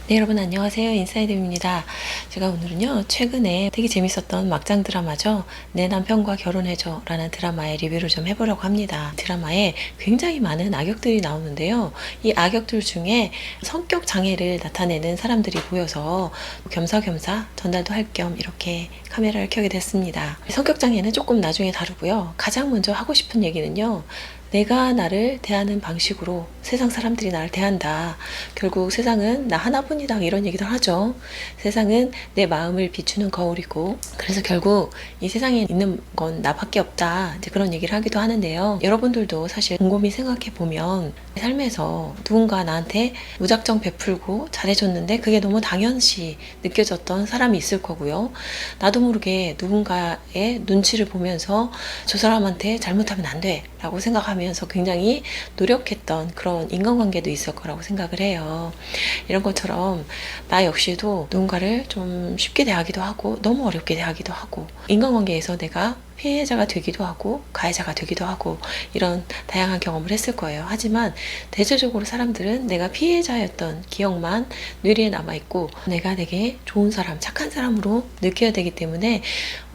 네, 여러분 안녕하세요. 인사이드입니다. 제가 오늘은요, 최근에 되게 재밌었던 막장 드라마죠. 내 남편과 결혼해줘 라는 드라마의 리뷰를 좀 해보려고 합니다. 드라마에 굉장히 많은 악역들이 나오는데요. 이 악역들 중에 성격 장애를 나타내는 사람들이 보여서 겸사겸사 전달도 할 겸 이렇게 카메라를 켜게 됐습니다. 성격 장애는 조금 나중에 다루고요. 가장 먼저 하고 싶은 얘기는요. 내가 나를 대하는 방식으로 세상 사람들이 나를 대한다. 결국 세상은 나 하나뿐이다. 이런 얘기도 하죠. 세상은 내 마음을 비추는 거울이고, 그래서 결국 이 세상에 있는 건 나밖에 없다. 이제 그런 얘기를 하기도 하는데요. 여러분들도 사실 곰곰이 생각해 보면 삶에서 누군가 나한테 무작정 베풀고 잘해줬는데 그게 너무 당연시 느껴졌던 사람이 있을 거고요. 나도 모르게 누군가의 눈치를 보면서 저 사람한테 잘못하면 안 돼. 라고 생각하면서 굉장히 노력했던 그런 인간관계도 있을 거라고 생각을 해요. 이런 것처럼 나 역시도 누군가를 좀 쉽게 대하기도 하고 너무 어렵게 대하기도 하고 인간관계에서 내가 피해자가 되기도 하고 가해자가 되기도 하고 이런 다양한 경험을 했을 거예요. 하지만 대체적으로 사람들은 내가 피해자였던 기억만 뇌리에 남아있고 내가 되게 좋은 사람, 착한 사람으로 느껴야 되기 때문에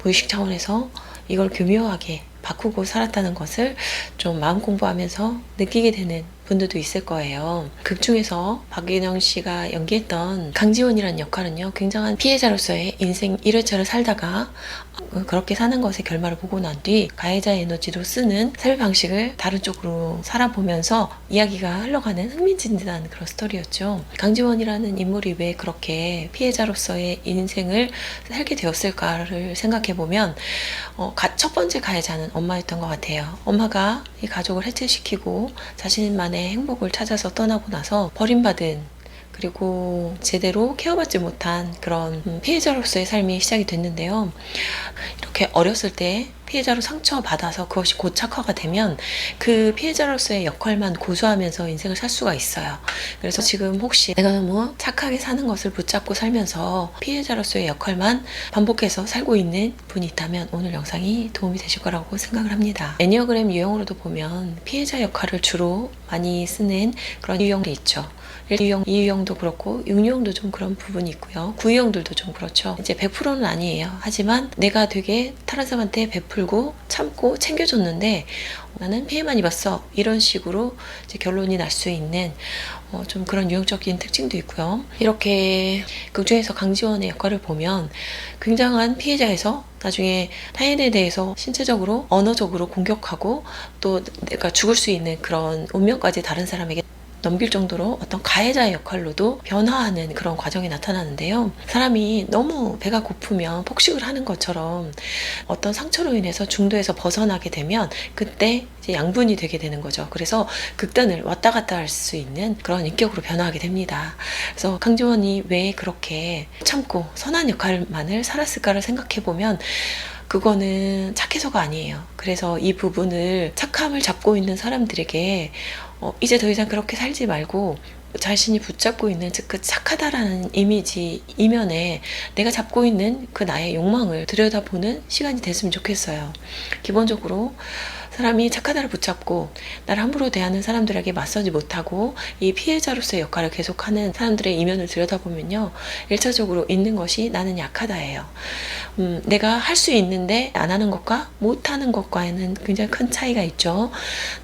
무의식 차원에서 이걸 교묘하게 바꾸고 살았다는 것을 좀 마음 공부하면서 느끼게 되는 분들도 있을 거예요. 극 중에서 박윤영 씨가 연기했던 강지원이라는 역할은요, 굉장한 피해자로서의 인생 1회차를 살다가 그렇게 사는 것의 결말을 보고 난 뒤 가해자 에너지로 쓰는 삶의 방식을 다른 쪽으로 살아보면서 이야기가 흘러가는 흥미진진한 그런 스토리였죠. 강지원이라는 인물이 왜 그렇게 피해자로서의 인생을 살게 되었을까를 생각해보면 첫 번째 가해자는 엄마였던 것 같아요. 엄마가 이 가족을 해체시키고 자신만의 행복을 찾아서 떠나고 나서 버림받은, 그리고 제대로 케어받지 못한 그런 피해자로서의 삶이 시작이 됐는데요. 이렇게 어렸을 때 피해자로 상처받아서 그것이 고착화가 되면 그 피해자로서의 역할만 고수하면서 인생을 살 수가 있어요. 그래서 지금 혹시 내가 너무 착하게 사는 것을 붙잡고 살면서 피해자로서의 역할만 반복해서 살고 있는 분이 있다면 오늘 영상이 도움이 되실 거라고 생각을 합니다. 애니어그램 유형으로도 보면 피해자 역할을 주로 많이 쓰는 그런 유형이 있죠. 1유형, 2유형도 그렇고 6유형도 좀 그런 부분이 있고요. 9유형들도 좀 그렇죠. 이제 100%는 아니에요. 하지만 내가 되게 다른 사람한테 베풀고 참고 챙겨줬는데 나는 피해만 입었어. 이런 식으로 이제 결론이 날 수 있는 좀 그런 유형적인 특징도 있고요. 이렇게 극 중에서 강지원의 역할을 보면 굉장한 피해자에서 나중에 타인에 대해서 신체적으로, 언어적으로 공격하고 또 내가 죽을 수 있는 그런 운명까지 다른 사람에게 넘길 정도로 어떤 가해자의 역할로도 변화하는 그런 과정이 나타나는데요. 사람이 너무 배가 고프면 폭식을 하는 것처럼 어떤 상처로 인해서 중도에서 벗어나게 되면 그때 이제 양분이 되게 되는 거죠. 그래서 극단을 왔다 갔다 할 수 있는 그런 인격으로 변화하게 됩니다. 그래서 강지원이 왜 그렇게 참고 선한 역할만을 살았을까를 생각해보면 그거는 착해서가 아니에요. 그래서 이 부분을 착함을 잡고 있는 사람들에게 이제 더 이상 그렇게 살지 말고 자신이 붙잡고 있는 그 착하다라는 이미지 이면에 내가 잡고 있는 그 나의 욕망을 들여다보는 시간이 됐으면 좋겠어요. 기본적으로 사람이 착하다를 붙잡고 나를 함부로 대하는 사람들에게 맞서지 못하고 이 피해자로서의 역할을 계속하는 사람들의 이면을 들여다보면요, 1차적으로 있는 것이 나는 약하다예요. 내가 할 수 있는데 안 하는 것과 못하는 것과는 굉장히 큰 차이가 있죠.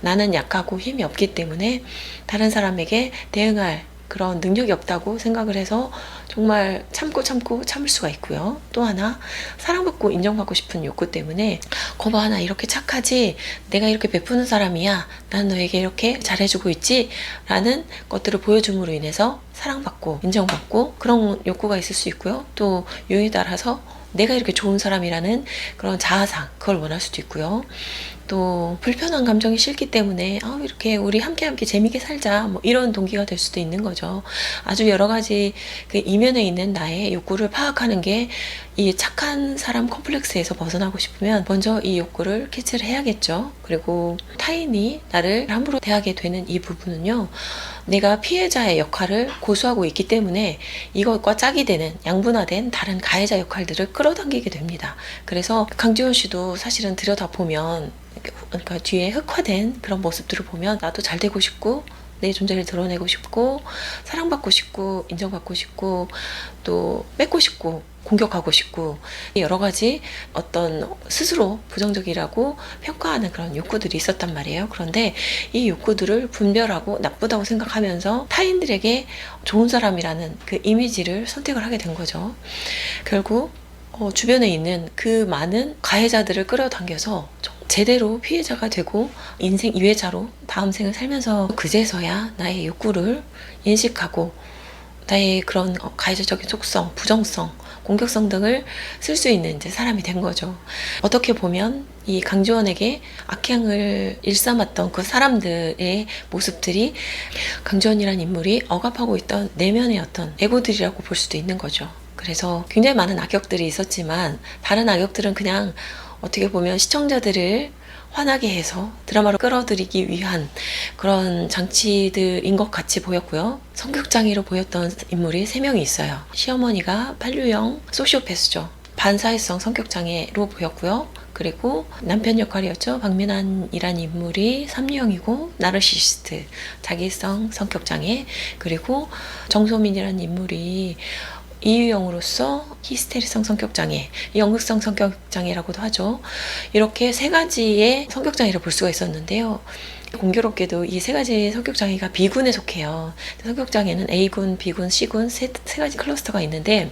나는 약하고 힘이 없기 때문에 다른 사람에게 대응할 그런 능력이 없다고 생각을 해서 정말 참고 참을 수가 있고요. 또 하나, 사랑받고 인정받고 싶은 욕구 때문에 거봐, 나 이렇게 착하지, 내가 이렇게 베푸는 사람이야, 난 너에게 이렇게 잘해주고 있지 라는 것들을 보여줌으로 인해서 사랑받고 인정받고 그런 욕구가 있을 수 있고요. 또 유형에 따라서 내가 이렇게 좋은 사람이라는 그런 자아상, 그걸 원할 수도 있고요. 또 불편한 감정이 싫기 때문에 이렇게 우리 함께 재밌게 살자, 뭐 이런 동기가 될 수도 있는 거죠. 아주 여러 가지 그 이면에 있는 나의 욕구를 파악하는 게 이 착한 사람 컴플렉스에서 벗어나고 싶으면 먼저 이 욕구를 캐치를 해야겠죠. 그리고 타인이 나를 함부로 대하게 되는 이 부분은요, 내가 피해자의 역할을 고수하고 있기 때문에 이것과 짝이 되는 양분화된 다른 가해자 역할들을 끌어당기게 됩니다. 그래서 강지원 씨도 사실은 들여다보면, 그러니까 뒤에 흑화된 그런 모습들을 보면 나도 잘 되고 싶고 내 존재를 드러내고 싶고 사랑받고 싶고 인정받고 싶고 또 뺏고 싶고 공격하고 싶고 여러 가지 어떤 스스로 부정적이라고 평가하는 그런 욕구들이 있었단 말이에요. 그런데 이 욕구들을 분별하고 나쁘다고 생각하면서 타인들에게 좋은 사람이라는 그 이미지를 선택을 하게 된 거죠. 결국 주변에 있는 그 많은 가해자들을 끌어당겨서 제대로 피해자가 되고 인생 2회차로 다음 생을 살면서 그제서야 나의 욕구를 인식하고 나의 그런 가해자적인 속성, 부정성, 공격성 등을 쓸 수 있는 이제 사람이 된 거죠. 어떻게 보면 이 강지원에게 악행을 일삼았던 그 사람들의 모습들이 강지원이라는 인물이 억압하고 있던 내면의 어떤 애고들이라고 볼 수도 있는 거죠. 그래서 굉장히 많은 악역들이 있었지만 다른 악역들은 그냥 어떻게 보면 시청자들을 화나게 해서 드라마로 끌어들이기 위한 그런 장치들인 것 같이 보였고요. 성격장애로 보였던 인물이 3명이 있어요. 시어머니가 판류형 소시오패스죠. 반사회성 성격장애로 보였고요. 그리고 남편 역할이었죠. 박민환이라는 인물이 삼류형이고 나르시시스트, 자기성 성격장애. 그리고 정소민이라는 인물이 이유형으로서 히스테리성 성격장애, 연극성 성격장애라고도 하죠. 이렇게 3가지의 성격장애를 볼 수가 있었는데요. 공교롭게도 이 3가지 성격장애가 B군에 속해요. 성격장애는 A군, B군, C군 세 가지 클러스터가 있는데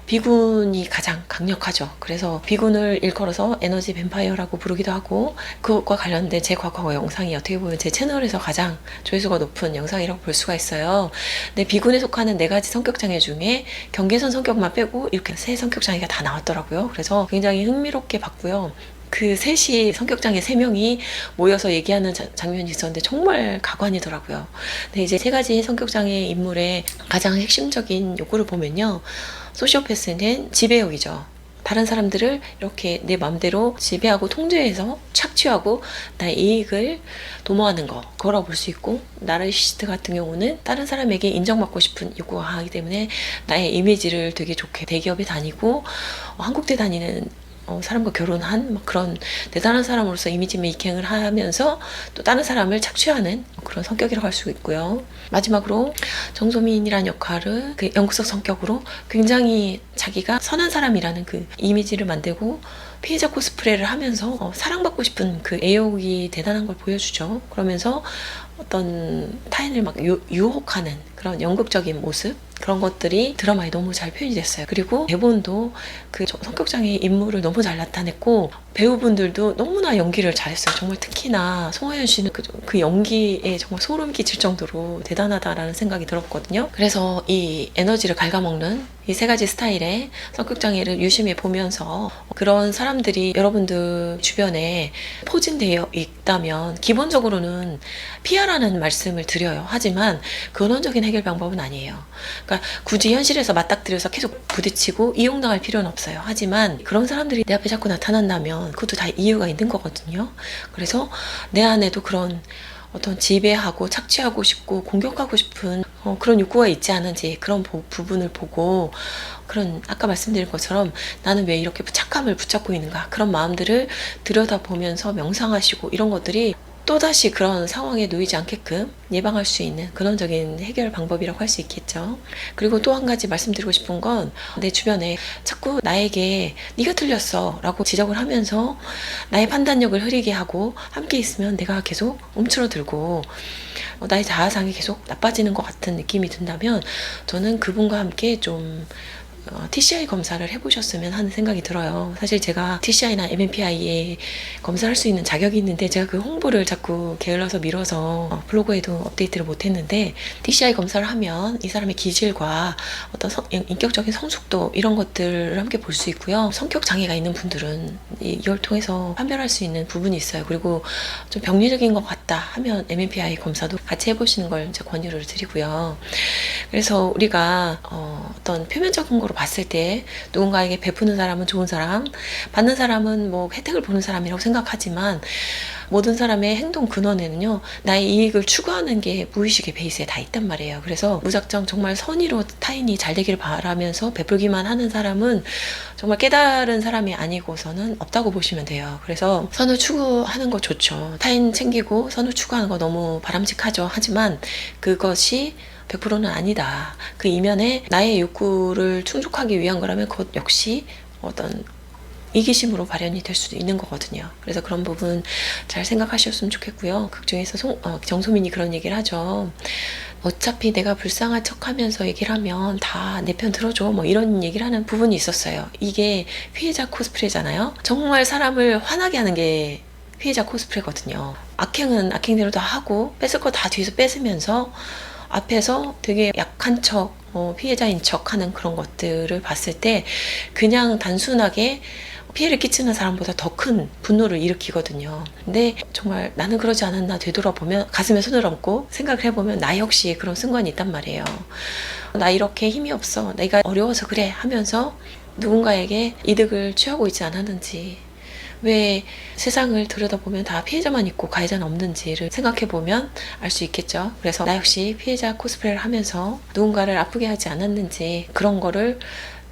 B군이 가장 강력하죠. 그래서 B군을 일컬어서 에너지 뱀파이어라고 부르기도 하고 그것과 관련된 제 과거 영상이 어떻게 보면 제 채널에서 가장 조회수가 높은 영상이라고 볼 수가 있어요. 근데 B군에 속하는 4가지 성격장애 중에 경계선 성격만 빼고 이렇게 3 성격장애가 다 나왔더라고요. 그래서 굉장히 흥미롭게 봤고요. 그 셋이 성격장애 3명이 모여서 얘기하는 장면이 있었는데 정말 가관이더라고요. 근데 이제 3가지 성격장애 인물의 가장 핵심적인 욕구를 보면요. 소시오패스는 지배욕이죠. 다른 사람들을 이렇게 내 마음대로 지배하고 통제해서 착취하고 나의 이익을 도모하는 거, 그거라고 볼 수 있고, 나르시시스트 같은 경우는 다른 사람에게 인정받고 싶은 욕구가 강하기 때문에 나의 이미지를 되게 좋게 대기업에 다니고 한국대 다니는 사람과 결혼한 막 그런 대단한 사람으로서 이미지 메이킹을 하면서 또 다른 사람을 착취하는 그런 성격이라고 할 수 있고요. 마지막으로 정소민이라는 역할을 그 연극적 성격으로 굉장히 자기가 선한 사람이라는 그 이미지를 만들고 피해자 코스프레를 하면서 사랑받고 싶은 그 애욕이 대단한 걸 보여주죠. 그러면서 어떤 타인을 막 유혹하는 그런 연극적인 모습, 그런 것들이 드라마에 너무 잘 표현이 됐어요. 그리고 대본도 그 성격장애 인물을 너무 잘 나타냈고 배우분들도 너무나 연기를 잘했어요. 정말 특히나 송하연 씨는 그 연기에 정말 소름 끼칠 정도로 대단하다라는 생각이 들었거든요. 그래서 이 에너지를 갉아먹는 이 3가지 스타일의 성격장애를 유심히 보면서 그런 사람들이 여러분들 주변에 포진되어 있다면 기본적으로는 피하라는 말씀을 드려요. 하지만 근원적인 해결 방법은 아니에요. 그러니까 굳이 현실에서 맞닥뜨려서 계속 부딪히고 이용당할 필요는 없어요. 하지만 그런 사람들이 내 앞에 자꾸 나타난다면 그것도 다 이유가 있는 거거든요. 그래서 내 안에도 그런 어떤 지배하고 착취하고 싶고 공격하고 싶은 그런 욕구가 있지 않은지 그런 부분을 보고 그런 아까 말씀드린 것처럼 나는 왜 이렇게 착함을 붙잡고 있는가 그런 마음들을 들여다보면서 명상하시고 이런 것들이 또다시 그런 상황에 놓이지 않게끔 예방할 수 있는 근원적인 해결 방법이라고 할 수 있겠죠. 그리고 또 한 가지 말씀드리고 싶은 건 내 주변에 자꾸 나에게 네가 틀렸어 라고 지적을 하면서 나의 판단력을 흐리게 하고 함께 있으면 내가 계속 움츠러들고 나의 자아상이 계속 나빠지는 것 같은 느낌이 든다면 저는 그분과 함께 좀 TCI 검사를 해보셨으면 하는 생각이 들어요. 사실 제가 TCI나 MMPI에 검사할 수 있는 자격이 있는데 제가 그 홍보를 자꾸 게을러서 미뤄서 블로그에도 업데이트를 못했는데 TCI 검사를 하면 이 사람의 기질과 어떤 인격적인 성숙도 이런 것들을 함께 볼 수 있고요. 성격 장애가 있는 분들은 이걸 통해서 판별할 수 있는 부분이 있어요. 그리고 좀 병리적인 것 같다 하면 MMPI 검사도 같이 해보시는 걸 이제 권유를 드리고요. 그래서 우리가 어떤 표면적인 거로 봤을 때 누군가에게 베푸는 사람은 좋은 사람, 받는 사람은 뭐 혜택을 보는 사람이라고 생각하지만 모든 사람의 행동 근원에는요, 나의 이익을 추구하는 게 무의식의 베이스에 다 있단 말이에요. 그래서 무작정 정말 선의로 타인이 잘 되길 바라면서 베풀기만 하는 사람은 정말 깨달은 사람이 아니고서는 없다고 보시면 돼요. 그래서 선을 추구하는 거 좋죠. 타인 챙기고 선을 추구하는 거 너무 바람직하죠. 하지만 그것이 100%는 아니다. 그 이면에 나의 욕구를 충족하기 위한 거라면 그것 역시 어떤 이기심으로 발현이 될 수도 있는 거거든요. 그래서 그런 부분 잘 생각하셨으면 좋겠고요. 극중에서 정소민이 그런 얘기를 하죠. 어차피 내가 불쌍한 척하면서 얘기를 하면 다 내 편 들어줘, 뭐 이런 얘기를 하는 부분이 있었어요. 이게 피해자 코스프레잖아요. 정말 사람을 화나게 하는 게 피해자 코스프레거든요. 악행은 악행대로 다 하고 뺏을 거 다 뒤에서 뺏으면서 앞에서 되게 약한 척, 피해자인 척 하는 그런 것들을 봤을 때 그냥 단순하게 피해를 끼치는 사람보다 더 큰 분노를 일으키거든요. 근데 정말 나는 그러지 않았나 되돌아보면 가슴에 손을 얹고 생각을 해보면 나 역시 그런 순간이 있단 말이에요. 나 이렇게 힘이 없어, 내가 어려워서 그래 하면서 누군가에게 이득을 취하고 있지 않았는지, 왜 세상을 들여다보면 다 피해자만 있고 가해자는 없는지를 생각해보면 알 수 있겠죠. 그래서 나 역시 피해자 코스프레를 하면서 누군가를 아프게 하지 않았는지, 그런 거를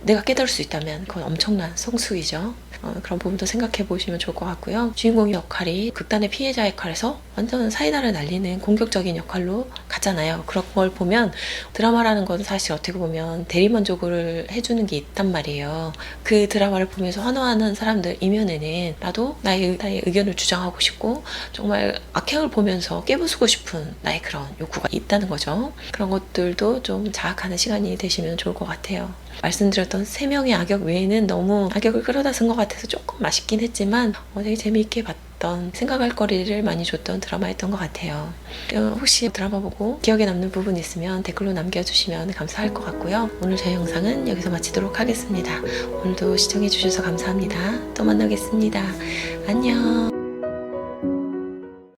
내가 깨달을 수 있다면 그건 엄청난 성숙이죠. 그런 부분도 생각해 보시면 좋을 것 같고요. 주인공의 역할이 극단의 피해자 역할에서 완전 사이다를 날리는 공격적인 역할로 갔잖아요. 그런 걸 보면 드라마라는 건 사실 어떻게 보면 대리만족을 해주는 게 있단 말이에요. 그 드라마를 보면서 환호하는 사람들 이면에는 나도 나의 의견을 주장하고 싶고 정말 악행을 보면서 깨부수고 싶은 나의 그런 욕구가 있다는 거죠. 그런 것들도 좀 자학하는 시간이 되시면 좋을 것 같아요. 말씀드렸던 3명의 악역 외에는 너무 악역을 끌어다 쓴 것 같아서 조금 아쉽긴 했지만 되게 재미있게 봤던, 생각할 거리를 많이 줬던 드라마였던 것 같아요. 혹시 드라마 보고 기억에 남는 부분 있으면 댓글로 남겨주시면 감사할 것 같고요. 오늘 저희 영상은 여기서 마치도록 하겠습니다. 오늘도 시청해주셔서 감사합니다. 또 만나겠습니다. 안녕.